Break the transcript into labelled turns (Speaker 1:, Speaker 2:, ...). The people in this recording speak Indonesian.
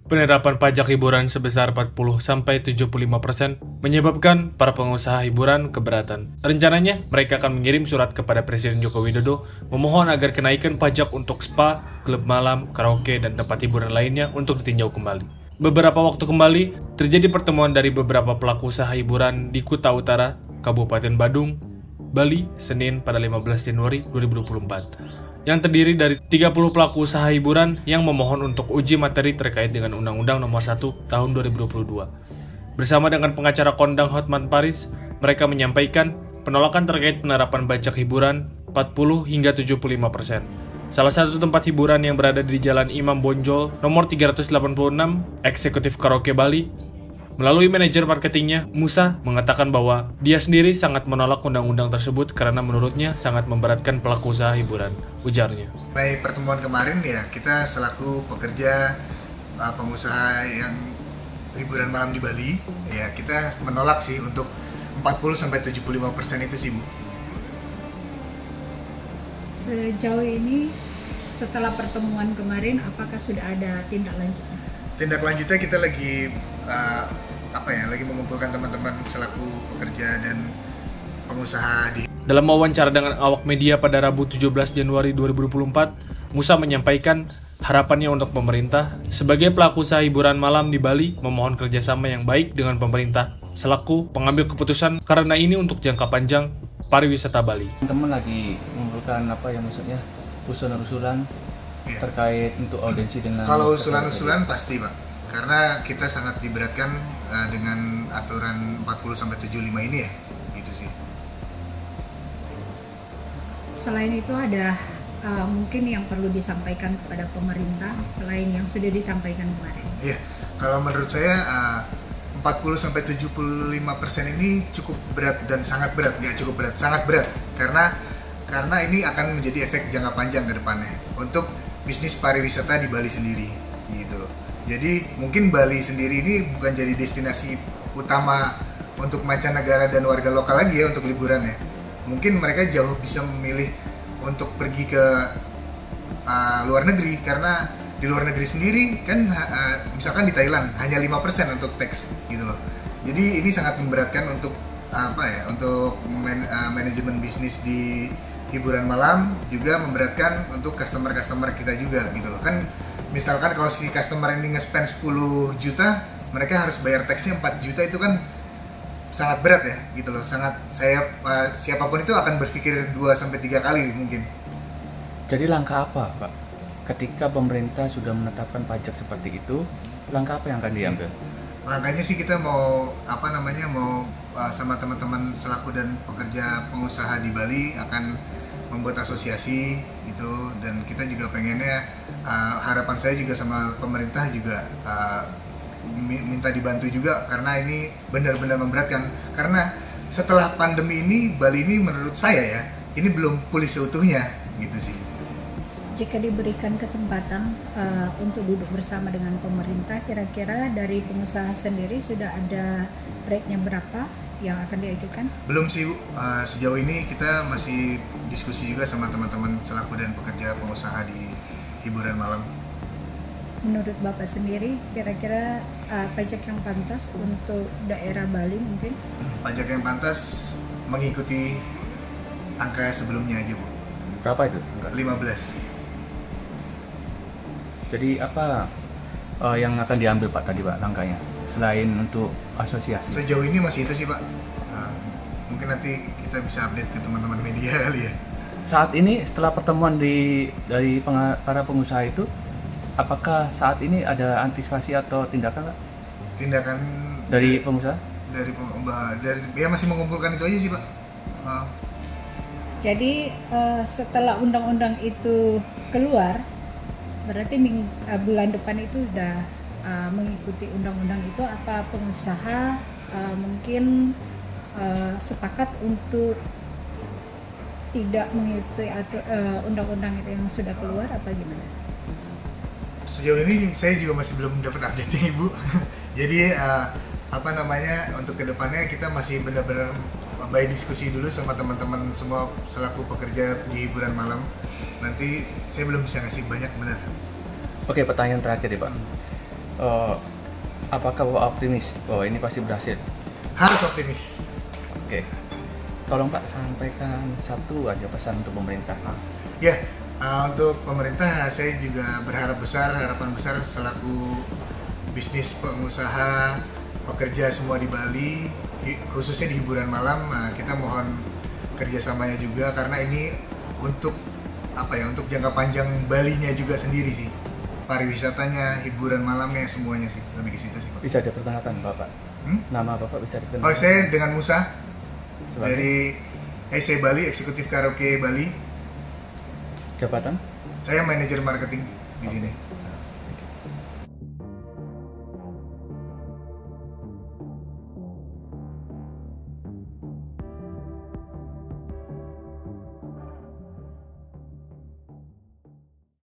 Speaker 1: Penerapan pajak hiburan sebesar 40-75% menyebabkan para pengusaha hiburan keberatan. Rencananya, mereka akan mengirim surat kepada Presiden Joko Widodo memohon agar kenaikan pajak untuk spa, klub malam, karaoke, dan tempat hiburan lainnya untuk ditinjau kembali. Beberapa waktu kembali, terjadi pertemuan dari beberapa pelaku usaha hiburan di Kuta Utara, Kabupaten Badung, Bali, Senin pada 15 Januari 2024. Yang terdiri dari 30 pelaku usaha hiburan yang memohon untuk uji materi terkait dengan Undang-Undang Nomor 1 Tahun 2022. Bersama dengan pengacara kondang Hotman Paris, mereka menyampaikan penolakan terkait penerapan pajak hiburan 40 hingga 75%. Salah satu tempat hiburan yang berada di Jalan Imam Bonjol nomor 386, Eksekutif Karaoke Bali, melalui manajer marketingnya, Musa mengatakan bahwa dia sendiri sangat menolak undang-undang tersebut karena menurutnya sangat memberatkan pelaku usaha hiburan, ujarnya.
Speaker 2: Dari pertemuan kemarin ya, kita selaku pekerja pengusaha yang hiburan malam di Bali, ya kita menolak sih untuk 40-75% itu sih, Bu.
Speaker 3: Sejauh ini, setelah pertemuan kemarin, apakah sudah ada tindak lanjutnya?
Speaker 2: Tindak lanjutnya kita lagi lagi mengumpulkan teman-teman selaku pekerja dan pengusaha di.
Speaker 1: Dalam wawancara dengan awak media pada Rabu 17 Januari 2024, Musa menyampaikan harapannya untuk pemerintah sebagai pelaku usaha hiburan malam di Bali memohon kerjasama yang baik dengan pemerintah selaku pengambil keputusan karena ini untuk jangka panjang pariwisata Bali.
Speaker 4: Teman lagi mengumpulkan usulan-usulan terkait untuk audiensi dengan.
Speaker 2: Kalau usulan-usulan pasti, Pak, karena kita sangat diberatkan dengan aturan 40-75 ini ya, gitu sih.
Speaker 3: Selain itu ada mungkin yang perlu disampaikan kepada pemerintah selain yang sudah disampaikan kemarin.
Speaker 2: Iya, kalau menurut saya 40-75% ini cukup berat dan sangat berat, nggak cukup berat, sangat berat, karena ini akan menjadi efek jangka panjang ke depannya untuk bisnis pariwisata di Bali sendiri, gitu. Jadi mungkin Bali sendiri ini bukan jadi destinasi utama untuk mancanegara dan warga lokal lagi ya untuk liburan ya. Mungkin mereka jauh bisa memilih untuk pergi ke luar negeri karena di luar negeri sendiri kan misalkan di Thailand hanya 5% untuk tax gitu loh. Jadi ini sangat memberatkan untuk untuk manajemen bisnis di hiburan malam, juga memberatkan untuk customer kita juga gitu loh. Kan misalkan kalau si customer ini nge-spend 10 juta, mereka harus bayar taxnya 4 juta, itu kan sangat berat ya gitu loh. Siapapun itu akan berpikir 2-3 kali mungkin.
Speaker 4: Jadi langkah apa, Pak? Ketika pemerintah sudah menetapkan pajak seperti itu, langkah apa yang akan diambil?
Speaker 2: Langkahnya sih kita mau sama teman-teman selaku dan pekerja pengusaha di Bali akan membuat asosiasi gitu, dan kita juga pengennya harapan saya juga sama pemerintah juga minta dibantu juga karena ini benar-benar memberatkan. Karena setelah pandemi ini Bali ini menurut saya ya ini belum pulih seutuhnya gitu sih.
Speaker 3: Jika diberikan kesempatan untuk duduk bersama dengan pemerintah, kira-kira dari pengusaha sendiri sudah ada rate-nya berapa yang akan diajukan? Belum
Speaker 2: sih, Bu. Sejauh ini kita masih diskusi juga sama teman-teman selaku dan pekerja pengusaha di hiburan malam.
Speaker 3: Menurut Bapak sendiri, kira-kira pajak yang pantas untuk daerah Bali mungkin?
Speaker 2: Pajak yang pantas mengikuti angka sebelumnya aja, Bu.
Speaker 4: Berapa itu?
Speaker 2: 15.
Speaker 4: Jadi apa yang akan diambil Pak tadi Pak langkahnya selain untuk asosiasi?
Speaker 2: Sejauh ini masih itu sih Pak. Mungkin nanti kita bisa update ke teman-teman media kali ya.
Speaker 4: Saat ini setelah pertemuan dari para pengusaha itu, apakah saat ini ada antisipasi atau tindakan Pak?
Speaker 2: Tindakan
Speaker 4: dari pengusaha?
Speaker 2: Dari ya masih mengumpulkan itu aja sih Pak.
Speaker 3: Jadi setelah undang-undang itu keluar, berarti bulan depan itu sudah mengikuti undang-undang itu, apa pengusaha mungkin sepakat untuk tidak mengikuti undang-undang itu yang sudah keluar apa gimana?
Speaker 2: Sejauh ini saya juga masih belum dapat update-nya Ibu. Jadi untuk kedepannya kita masih benar-benar baik diskusi dulu sama teman-teman semua selaku pekerja di hiburan malam. Nanti saya belum bisa ngasih banyak benar.
Speaker 4: Oke, pertanyaan terakhir ya Pak. apakah Bapak optimis bahwa ini pasti berhasil?
Speaker 2: Harus optimis.
Speaker 4: Oke. Tolong Pak sampaikan satu aja pesan untuk pemerintah.
Speaker 2: Ya, untuk pemerintah saya juga berharap besar, harapan besar selaku bisnis pengusaha, pekerja semua di Bali, khususnya di hiburan malam, kita mohon kerjasamanya juga karena ini untuk untuk jangka panjang Balinya juga sendiri sih, pariwisatanya, hiburan malamnya, semuanya sih, lebih ke situ sih Pak.
Speaker 4: Bisa diperkenalkan Bapak? Nama Bapak bisa dikenal?
Speaker 2: Oh, saya dengan Musa
Speaker 4: Sebagai
Speaker 2: dari EC Bali, Eksekutif Karaoke Bali.
Speaker 4: jabatan?
Speaker 2: Saya manajer marketing di sini.